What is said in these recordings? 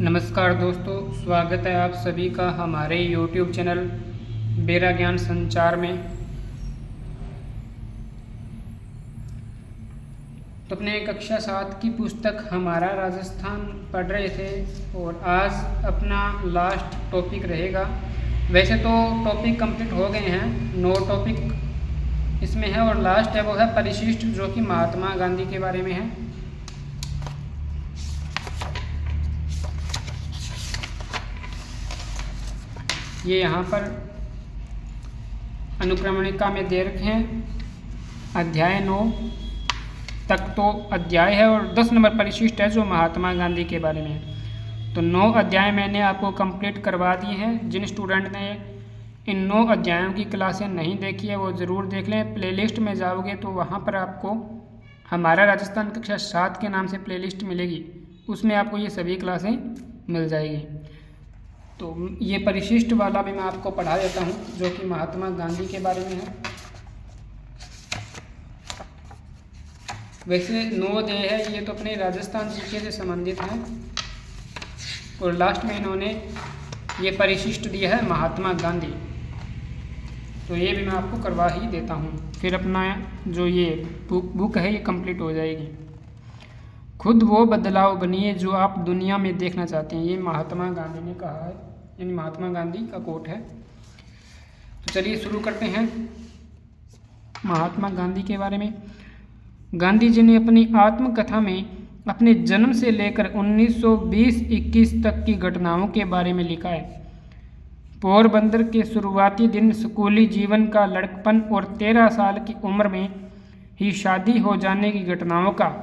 नमस्कार दोस्तों, स्वागत है आप सभी का हमारे YouTube चैनल बेरा ज्ञान संचार में। तो अपने कक्षा 7 की पुस्तक हमारा राजस्थान पढ़ रहे थे और आज अपना लास्ट टॉपिक रहेगा। वैसे तो टॉपिक कंप्लीट हो गए हैं, 9 टॉपिक इसमें है और लास्ट है वो है परिशिष्ट, जो कि महात्मा गांधी के बारे में है। ये यहाँ पर अनुक्रमणिका में दे रखे हैं। अध्याय 9 तक तो अध्याय है और 10 नंबर परिशिष्ट है जो महात्मा गांधी के बारे में है। तो 9 अध्याय मैंने आपको कंप्लीट करवा दिए हैं। जिन स्टूडेंट ने इन 9 अध्यायों की क्लासें नहीं देखी है वो ज़रूर देख लें। प्लेलिस्ट में जाओगे तो वहाँ पर आपको हमारा राजस्थान कक्षा 7 के नाम से प्लेलिस्ट मिलेगी, उसमें आपको ये सभी क्लासें मिल जाएगी। तो ये परिशिष्ट वाला भी मैं आपको पढ़ा देता हूँ, जो कि महात्मा गांधी के बारे में है। वैसे 9 अध्याय है, ये तो अपने राजस्थान जीके से संबंधित हैं और लास्ट में इन्होंने ये परिशिष्ट दिया है महात्मा गांधी। तो ये भी मैं आपको करवा ही देता हूँ, फिर अपना जो ये बुक है ये कंप्लीट हो जाएगी। खुद वो बदलाव बनिए जो आप दुनिया में देखना चाहते हैं, ये महात्मा गांधी ने कहा है, यानी महात्मा गांधी का कोट है। तो चलिए शुरू करते हैं महात्मा गांधी के बारे में। गांधी जी ने अपनी आत्मकथा में अपने जन्म से लेकर 1920-21 तक की घटनाओं के बारे में लिखा है। पोरबंदर के शुरुआती दिन, स्कूली जीवन का लड़कपन और 13 साल की उम्र में ही शादी हो जाने की घटनाओं का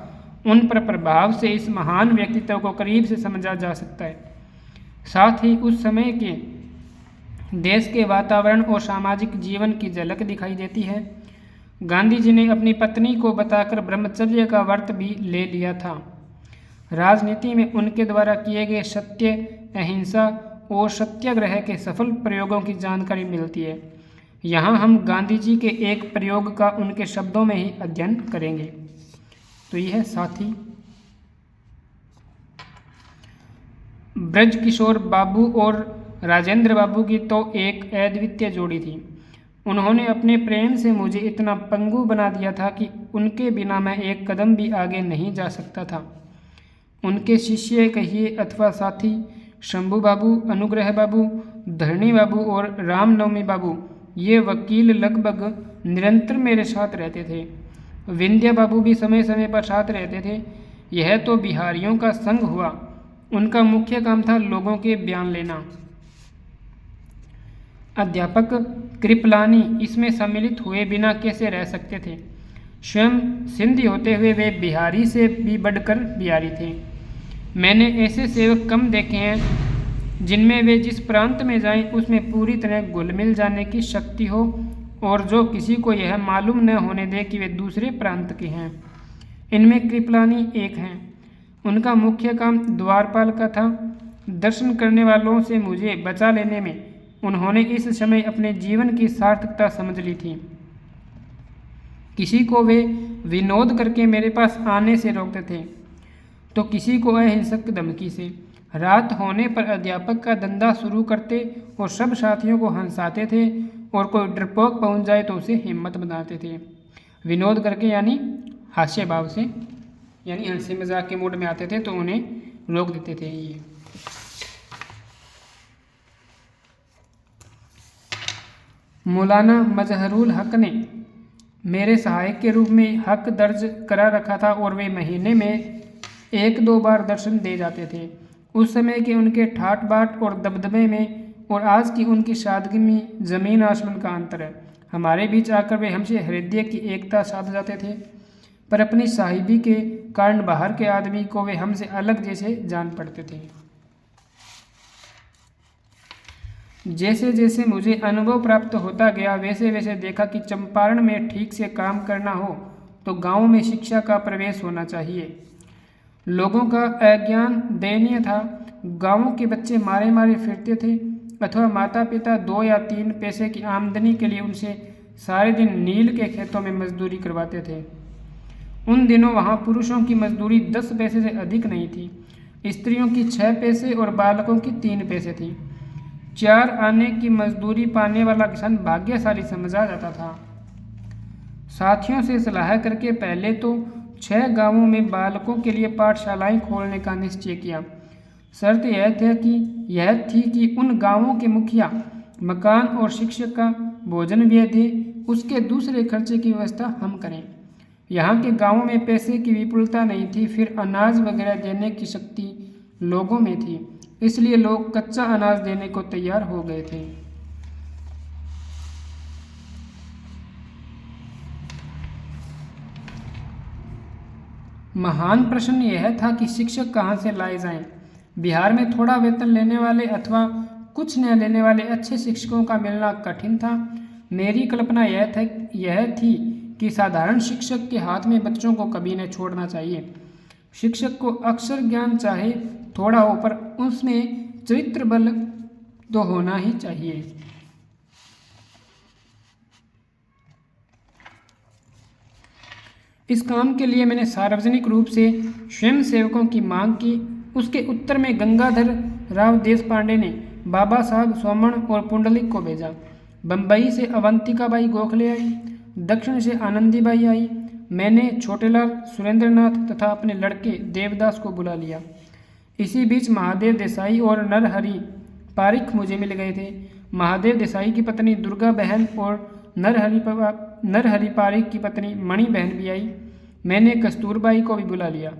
उन पर प्रभाव से इस महान व्यक्तित्व को करीब से समझा जा सकता है। साथ ही उस समय के देश के वातावरण और सामाजिक जीवन की झलक दिखाई देती है। गांधी जी ने अपनी पत्नी को बताकर ब्रह्मचर्य का व्रत भी ले लिया था। राजनीति में उनके द्वारा किए गए सत्य, अहिंसा और सत्याग्रह के सफल प्रयोगों की जानकारी मिलती है। यहाँ हम गांधी जी के एक प्रयोग का उनके शब्दों में ही अध्ययन करेंगे। तो यह है साथी। ब्रज किशोर बाबू और राजेंद्र बाबू की तो एक अद्वितीय जोड़ी थी। उन्होंने अपने प्रेम से मुझे इतना पंगु बना दिया था कि उनके बिना मैं एक कदम भी आगे नहीं जा सकता था। उनके शिष्य कहिए अथवा साथी शंभू बाबू, अनुग्रह बाबू, धरणी बाबू और रामनवमी बाबू, ये वकील लगभग निरंतर मेरे साथ रहते थे। विंध्या बाबू भी समय समय पर साथ रहते थे। यह तो बिहारियों का संग हुआ। उनका मुख्य काम था लोगों के बयान लेना। अध्यापक कृपलानी इसमें सम्मिलित हुए बिना कैसे रह सकते थे। स्वयं सिंधी होते हुए वे बिहारी से भी बढ़कर बिहारी थे। मैंने ऐसे सेवक कम देखे हैं जिनमें वे जिस प्रांत में जाएं उसमें पूरी तरह घुल मिल जाने की शक्ति हो और जो किसी को यह मालूम न होने दे कि वे दूसरे प्रांत के हैं। इनमें कृपलानी एक हैं। उनका मुख्य काम द्वारपाल का था। दर्शन करने वालों से मुझे बचा लेने में उन्होंने इस समय अपने जीवन की सार्थकता समझ ली थी। किसी को वे विनोद करके मेरे पास आने से रोकते थे तो किसी को अहिंसक धमकी से। रात होने पर अध्यापक का धंधा शुरू करते और सब साथियों को हंसाते थे और कोई डरपोक पहुंच जाए तो उसे हिम्मत बनाते थे। विनोद करके यानी हास्य भाव से, यानी हंसी मजाक के मूड में आते थे तो उन्हें रोक देते थे। ये मौलाना मजहरुल हक ने मेरे सहायक के रूप में हक दर्ज करा रखा था और वे महीने में 1-2 बार दर्शन दे जाते थे। उस समय के उनके ठाट बाट और दबदबे में और आज की उनकी सादगी में ज़मीन आसमान का अंतर है। हमारे बीच आकर वे हमसे हृदय की एकता साध जाते थे, पर अपनी साहिबी के कारण बाहर के आदमी को वे हमसे अलग जैसे जान पड़ते थे। जैसे जैसे मुझे अनुभव प्राप्त होता गया वैसे वैसे देखा कि चंपारण में ठीक से काम करना हो तो गाँव में शिक्षा का प्रवेश होना चाहिए। लोगों का अज्ञान दयनीय था। गाँवों के बच्चे मारे मारे फिरते थे अथवा माता पिता 2 या 3 पैसे की आमदनी के लिए उनसे सारे दिन नील के खेतों में मजदूरी करवाते थे। उन दिनों वहाँ पुरुषों की मजदूरी 10 पैसे से अधिक नहीं थी। स्त्रियों की 6 पैसे और बालकों की 3 पैसे थी। 4 आने की मजदूरी पाने वाला किसान भाग्यशाली समझा जाता था। साथियों से सलाह करके पहले तो 6 गांवों में बालकों के लिए पाठशालाएं खोलने का निश्चय किया। शर्त यह थी कि उन गांवों के मुखिया मकान और शिक्षक का भोजन व्यय दे, उसके दूसरे खर्चे की व्यवस्था हम करें। यहाँ के गांवों में पैसे की विपुलता नहीं थी, फिर अनाज वगैरह देने की शक्ति लोगों में थी, इसलिए लोग कच्चा अनाज देने को तैयार हो गए थे। महान प्रश्न यह था कि शिक्षक कहाँ से लाए जाएं। बिहार में थोड़ा वेतन लेने वाले अथवा कुछ न लेने वाले अच्छे शिक्षकों का मिलना कठिन था। मेरी कल्पना यह थी कि साधारण शिक्षक के हाथ में बच्चों को कभी न छोड़ना चाहिए। शिक्षक को अक्षर ज्ञान चाहे थोड़ा हो, पर उसमें चरित्र बल तो होना ही चाहिए। इस काम के लिए मैंने सार्वजनिक रूप से स्वयं सेवकों की मांग की। उसके उत्तर में गंगाधर राव देशपांडे ने बाबा साहब सोमण और पुंडलिक को भेजा। बम्बई से अवंतिकाबाई गोखले आई, दक्षिण से आनंदीबाई आई। मैंने छोटेलाल, सुरेंद्रनाथ तथा अपने लड़के देवदास को बुला लिया। इसी बीच महादेव देसाई और नरहरि पारिख मुझे मिल गए थे। महादेव देसाई की पत्नी दुर्गा बहन और नरहरि पारिख की पत्नी मणि बहन भी आई। मैंने कस्तूरबाई को भी बुला लिया।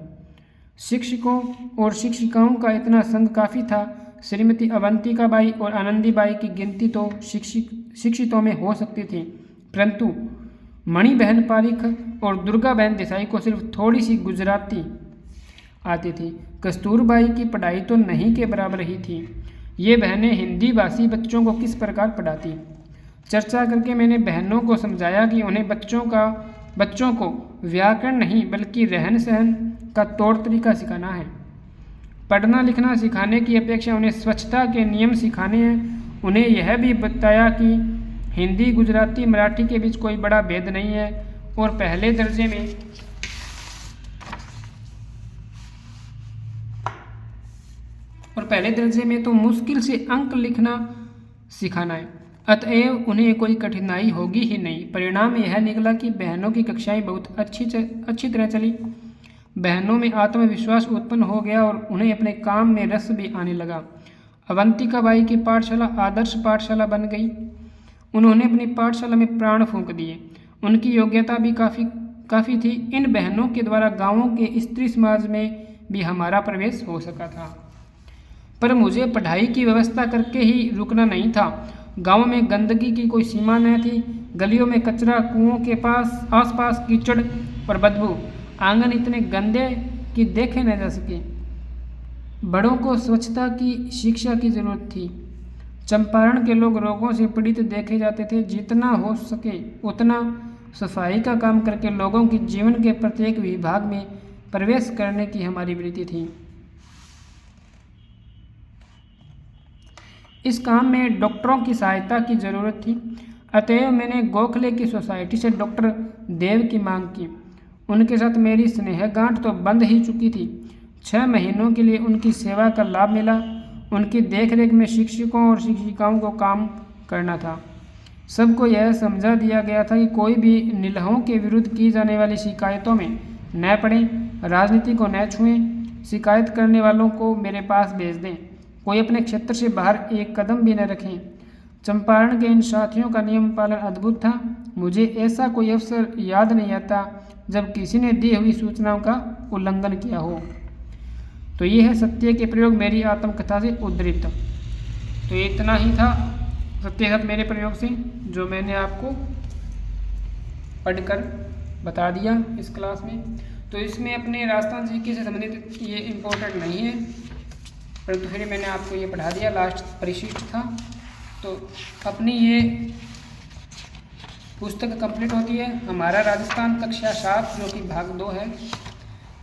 शिक्षकों और शिक्षिकाओं का इतना संग काफ़ी था। श्रीमती अवंतिकाबाई और आनंदीबाई की गिनती तो शिक्षितों में हो सकती थी, परंतु मणि बहन पारिख और दुर्गा बहन देसाई को सिर्फ थोड़ी सी गुजराती आती थी। कस्तूरबाई की पढ़ाई तो नहीं के बराबर ही थी। ये बहनें हिंदी भाषी बच्चों को किस प्रकार पढ़ाती। चर्चा करके मैंने बहनों को समझाया कि उन्हें बच्चों को व्याकरण नहीं बल्कि रहन सहन का तौर तरीका सिखाना है। पढ़ना लिखना सिखाने की अपेक्षा उन्हें स्वच्छता के नियम सिखाने हैं। उन्हें यह भी बताया कि हिंदी, गुजराती, मराठी के बीच कोई बड़ा भेद नहीं है और पहले दर्जे में तो मुश्किल से अंक लिखना सिखाना है, अतएव उन्हें कोई कठिनाई होगी ही नहीं। परिणाम यह निकला कि बहनों की कक्षाएं बहुत अच्छी तरह चली। बहनों में आत्मविश्वास उत्पन्न हो गया और उन्हें अपने काम में रस भी आने लगा। अवंतिकाबाई की पाठशाला आदर्श पाठशाला बन गई। उन्होंने अपनी पाठशाला में प्राण फूंक दिए। उनकी योग्यता भी काफ़ी थी। इन बहनों के द्वारा गांवों के स्त्री समाज में भी हमारा प्रवेश हो सका था। पर मुझे पढ़ाई की व्यवस्था करके ही रुकना नहीं था। गांव में गंदगी की कोई सीमा न थी। गलियों में कचरा, कुओं के आसपास कीचड़ और बदबू, आंगन इतने गंदे कि देखे न जा सके। बड़ों को स्वच्छता की शिक्षा की जरूरत थी। चंपारण के लोग रोगों से पीड़ित देखे जाते थे। जितना हो सके उतना सफाई का काम करके लोगों के जीवन के प्रत्येक विभाग में प्रवेश करने की हमारी वृत्ति थी। इस काम में डॉक्टरों की सहायता की जरूरत थी, अतएव मैंने गोखले की सोसाइटी से डॉक्टर देव की मांग की। उनके साथ मेरी स्नेह गांठ तो बंध ही चुकी थी। 6 महीनों के लिए उनकी सेवा का लाभ मिला। उनकी देखरेख में शिक्षकों और शिक्षिकाओं को काम करना था। सबको यह समझा दिया गया था कि कोई भी निलहों के विरुद्ध की जाने वाली शिकायतों में न पड़ें, राजनीति को न छुएं। शिकायत करने वालों को मेरे पास भेज दें। कोई अपने क्षेत्र से बाहर एक कदम भी न रखें। चंपारण के इन साथियों का नियम पालन अद्भुत था। मुझे ऐसा कोई अवसर याद नहीं आता जब किसी ने दी हुई सूचनाओं का उल्लंघन किया हो। तो ये है सत्य के प्रयोग मेरी आत्मकथा से उद्धृत। तो ये इतना ही था सत्य मेरे प्रयोग से, जो मैंने आपको पढ़कर बता दिया इस क्लास में। तो इसमें अपने राजस्थान जीके से संबंधित ये इम्पोर्टेंट नहीं है, परंतु फिर मैंने आपको ये पढ़ा दिया। लास्ट परिशिष्ट था। तो अपनी ये पुस्तक कंप्लीट होती है हमारा राजस्थान कक्षा 7, जो कि भाग 2 है।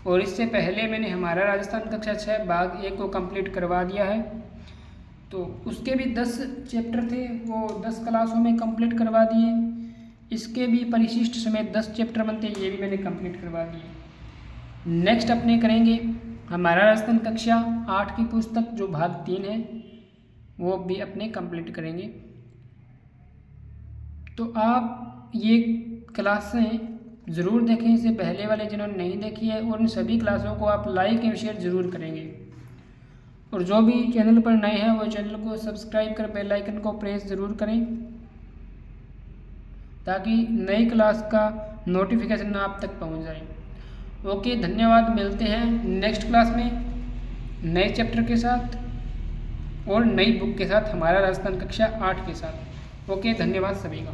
और इससे पहले मैंने हमारा राजस्थान कक्षा 6 भाग 1 को कंप्लीट करवा दिया है। तो उसके भी 10 चैप्टर थे, वो 10 क्लासों में कंप्लीट करवा दिए। इसके भी परिशिष्ट समेत 10 चैप्टर बनते, ये भी मैंने कंप्लीट करवा दिए। नेक्स्ट अपने करेंगे हमारा राजस्थान कक्षा 8 की पुस्तक जो भाग 3 है वो भी अपने कंप्लीट करेंगे। तो आप ये क्लासें ज़रूर देखें, इससे पहले वाले जिन्होंने नहीं देखी है, और इन सभी क्लासों को आप लाइक एंड शेयर ज़रूर करेंगे। और जो भी चैनल पर नए हैं वो चैनल को सब्सक्राइब कर बेल आइकन को प्रेस ज़रूर करें, ताकि नई क्लास का नोटिफिकेशन आप तक पहुंच जाए। ओके, धन्यवाद। मिलते हैं नेक्स्ट क्लास में नए चैप्टर के साथ और नई बुक के साथ, हमारा राजस्थान कक्षा 8 के साथ। ओके, धन्यवाद सभी का।